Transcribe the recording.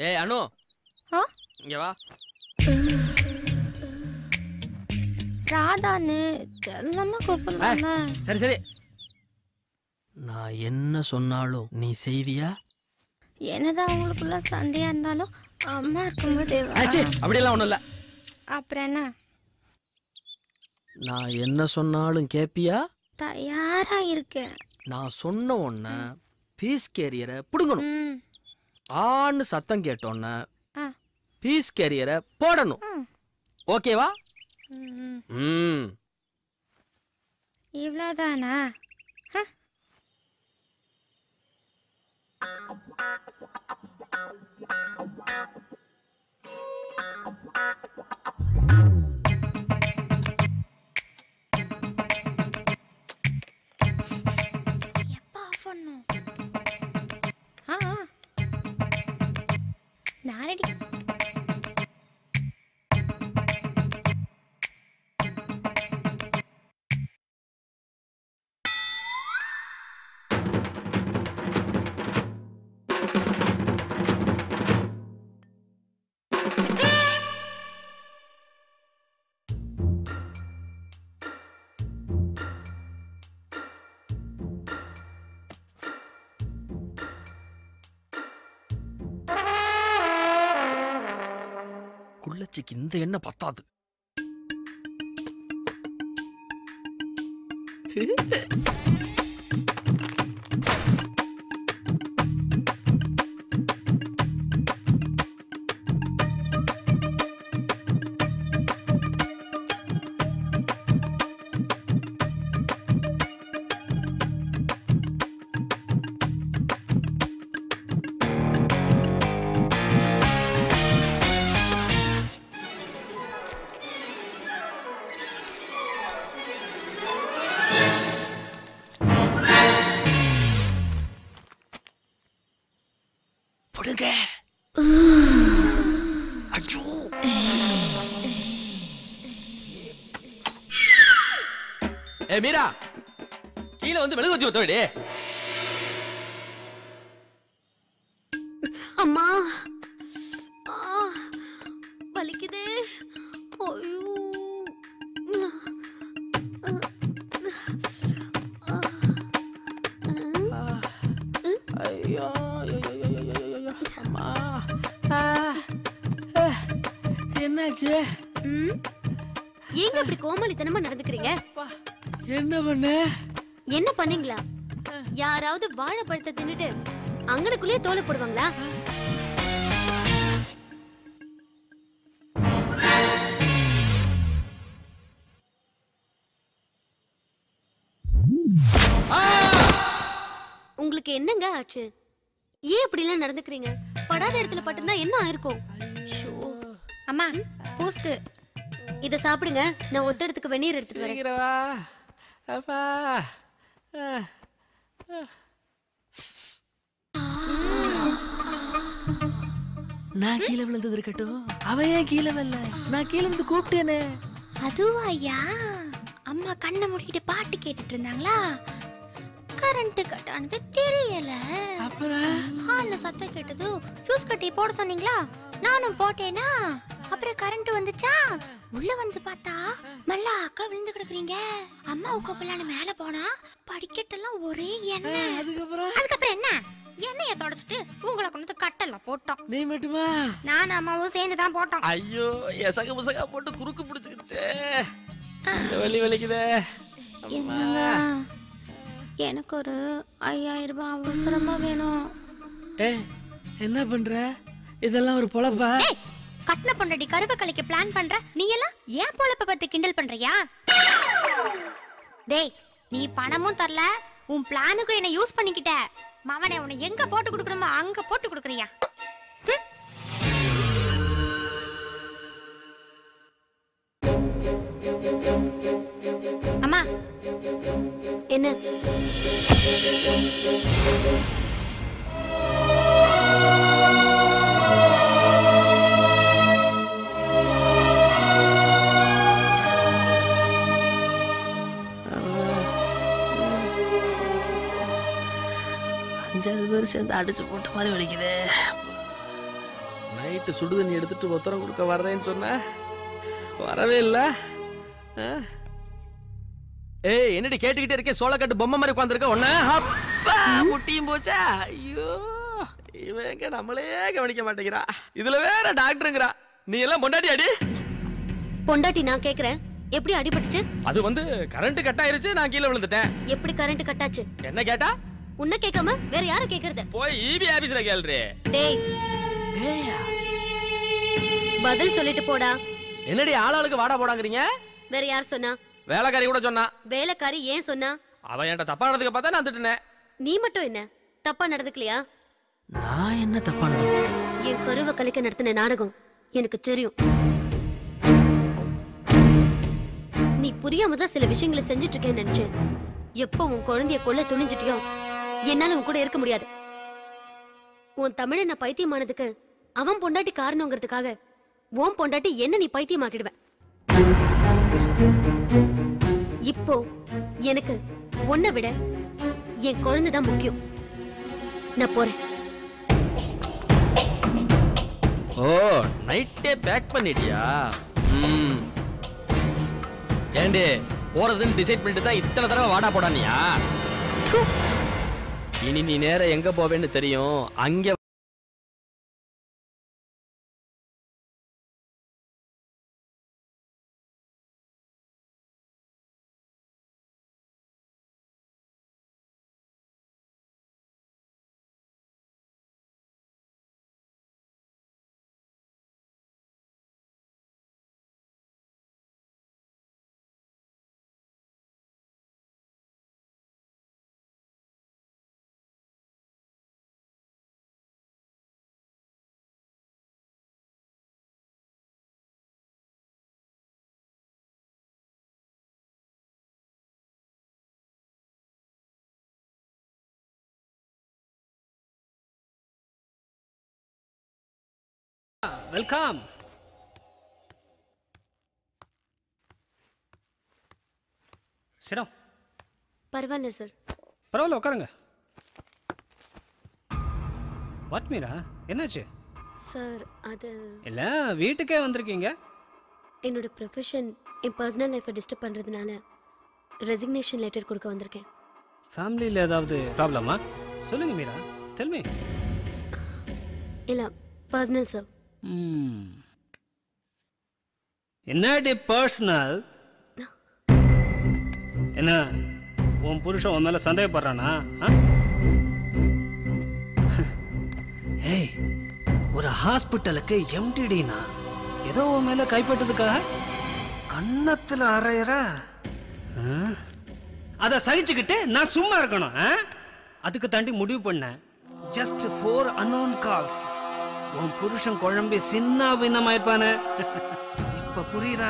ஏய் அனு, ஆ இங்க வா. ராதான்னு செல்லமா கூப்பிடலாம்ல. சரி சரி, நான் என்ன சொன்னாலும் நீ செய்வியா? என்னதான் உங்களுக்குள்ள சண்டையா இருந்தாலும் அம்மா இருக்கும்போது ஆச்சி, அப்படியெல்லாம் ஒண்ணும் இல்ல. அப்புறம் என்ன? நான் என்ன சொன்னாலும் கேப்பியா? தயாரா இருக்கேன். நான் சொன்ன உடனே பீஸ் கேரியரை புடுங்கணும். ஆன்னு சத்தம் கேட்டோன்னே பீஸ் கேரியரை போடணும். ஓகேவா? இவ்வளோதானா? எப்போ ஆஃப் பண்ணும்? நான் ரெடி. குள்ளச்சிக்கு இந்த எண்ணெய் பத்தாது. ஏ மீரா, கீழே வந்து மெழுகுவர்த்தி ஒத்தவடி. அம்மா வலிக்குதே. ஐயோ அம்மா, என்னாச்சு? ஏங்க அப்படி கோமாளித்தனமா நடந்துக்கிறீங்க? என்ன பண்ண? என்ன பண்ணீங்களா? யாராவது வாழைப்பழத்தை தின்னுட்டு அங்கனக்குள்ளே தோலை போடுவாங்களா? உங்களுக்கு என்னங்க ஆச்சு? ஏன் இப்படி எல்லாம் நடந்துக்கிறீங்க? படாத இடத்துல பட்டிருந்தா என்ன ஆயிருக்கும்? அம்மா பூஸ்ட் இத சாப்பிடுங்க. நான் ஒத்தடத்துக்கு வெந்நீர் எடுத்துட்டு வரேன். அப்பா நான் கீழே விழுந்தது இருக்கட்டும், அவ ஏன் கீழே வரல? நான் கீழே இருந்து கூப்பிட்டேனே. அதுவா ஐயா? அம்மா கண்ணை மூடிக்கிட்டு பாட்டு கேட்டுட்டு இருந்தாங்களா? கரண்ட் கட் ஆனது தெரியல. அப்புறம் ஹால்ல சத்தம் கேட்டது. ஃபியூஸ் கட்டி போட சொன்னீங்களா? நானும் போட்டேனா? அப்புறம் கரண்ட் வந்துச்சா? உள்ள வந்து பார்த்தா மல்லா அக்கா விழுந்து கிடக்குறீங்க. அம்மா உக்கப்புலான்னு மேல போனா படிக்கட்டெல்லாம் ஒரே எண்ணெய். அதுக்கப்புறம் என்ன? எண்ணெயை தொடச்சிட்டு உங்களை கொண்டு கட்டெல்லாம் போட்டோம். நீ மட்டுமா? நான் அம்மாவும் சேர்ந்து தான் போட்டோம். ஐயோ, எசக முசகா போட்டு குறுக்கு பிடிச்சிக்கிச்சே. வலி வலிக்குதே. என்னங்க, எனக்கு ஒரு 5000 ரூபாய் அவசரமா வேணும். என்ன பண்ற? இதெல்லாம் ஒரு பொழப்பா? கட்ன பொண்டடி கருவக்கலைக்கு பிளான் பண்ற நீ எல்லாம் ஏன் பொழப்ப பத்தி கிண்டல் பண்றியா? டேய், நீ பணமும் தரல, உன் பிளானுக்கு என்ன யூஸ் பண்ணிக்கிட்ட. மவனே, உன்னை எங்க போட்டு கொடுக்கணுமோ அங்க போட்டு கொடுக்கறியா? அம்மா என்ன? அஞ்சாவது பேர் சேர்ந்து அடிச்சு போட்ட மாதிரி வலிக்குது. நைட்டு சுடுதண்ணி எடுத்துட்டு உத்தரம் கொடுக்க வர்றேன்னு சொன்ன வரவே இல்லை. ஏய் என்னடி கேட்டுக்கிட்டே இருக்கேன், சோளக்கட்டு பொம்மை மாதிரி உட்காந்துருக்க ஒன்ன முட்டியும் போச்சா. ஐயோ இவன் எங்க நம்மளே கவனிக்க மாட்டேங்கிறா, இதுல வேற டாக்டருங்கிறா. நீ எல்லாம் பொண்டாட்டி அடி. பொண்டாட்டி நான் கேக்குறேன், எப்படி அடிபட்டுச்சு? அது வந்து கரண்ட் கட் ஆயிருச்சு, நான் கீழே விழுந்துட்டேன். எப்படி கரண்ட் கட் ஆச்சு? என்ன கேட்டா? உன்ன கேட்காம வேற யார கேக்குறது? போய் ஈபி ஆபீஸ்ல கேளுறே. டேய் டேயா பதில் சொல்லிட்டு போடா. என்னடி ஆளாளுக்கு வாடா போடாங்கறீங்க? வேற யார் சொன்னா? வேலைக்காரி கூட சொன்னா. வேலைக்காரி ஏன் சொன்னா? அவ என்கிட்ட தப்பா நடந்துக்க பார்த்தா நான் திட்டுனேன். நீ மட்டும் என்ன தப்பா நடந்துக்கலையா? நான் என்ன தப்பா நடந்தேன்? என் கருவை கலைக்க நடத்தின நாடகம் எனக்கு தெரியும். நீ புரியாம தான் சில விஷயங்களை செஞ்சுட்டு இருக்கேன்னு நினைச்சேன். எப்போ உன் குழந்தைய கொல்ல துணிஞ்சிட்டியோ என்னால உன் கூட இருக்க முடியாது. உன் தமிழ நான் பைத்தியமானதுக்கு அவன் பொண்டாட்டி காரணங்கிறதுக்காக உன் பொண்டாட்டி என்ன நீ பைத்தியமாக்கிடுவ. இப்போ எனக்கு உன்னை விட என் குழந்தை தான் முக்கியம். நான் போறேன். ஓ நைட்டே பேக் பண்ணிட்டியா? ஏண்டி போறதுன்னு டிசைட் பண்ணிட்டு தான் இத்தனை தடவை வாடா போடானியா? இனி நீ நேரம் எங்க போவேன்னு தெரியும். அங்க வெல்கம். சிரம். பரவாயில்ல சார். பரவாயில்ல உட்காருங்க. வாட் மீரா, என்னாச்சு? சார் அது இல்ல வீட்டுக்கே வந்திருக்கீங்க. என்னோட ப்ரொஃபஷன் என் பர்சனல் லைஃப்பை டிஸ்டர்ப் பண்றதுனால ரெசிக்னேஷன் லெட்டர் கொடுக்க வந்திருக்கேன். ஃபேமிலியில் ஏதாவது ப்ராப்ளமா? சொல்லுங்க மீரா, டெல் மீ. இல்ல பர்சனல் சார். என்னடி பர்சனல்? என்ன உன் புருஷன் உன் மேல சந்தேகப்படுறானா? ஏய் ஒரு ஹாஸ்பிட்டலுக்கு எம்டிடினா ஏதோ உன் மேல கைப்பட்டதுக்காக கன்னத்துல அரையற. அதை சகிச்சுக்கிட்டு நான் சும்மா இருக்கணும். அதுக்கு தாண்டி முடிவு பண்ண ஜஸ்ட் 4 unknown calls. உன் புருஷன் குழம்பி சின்ன பின்னமாயிருப்பானே. இப்ப புரியுதா?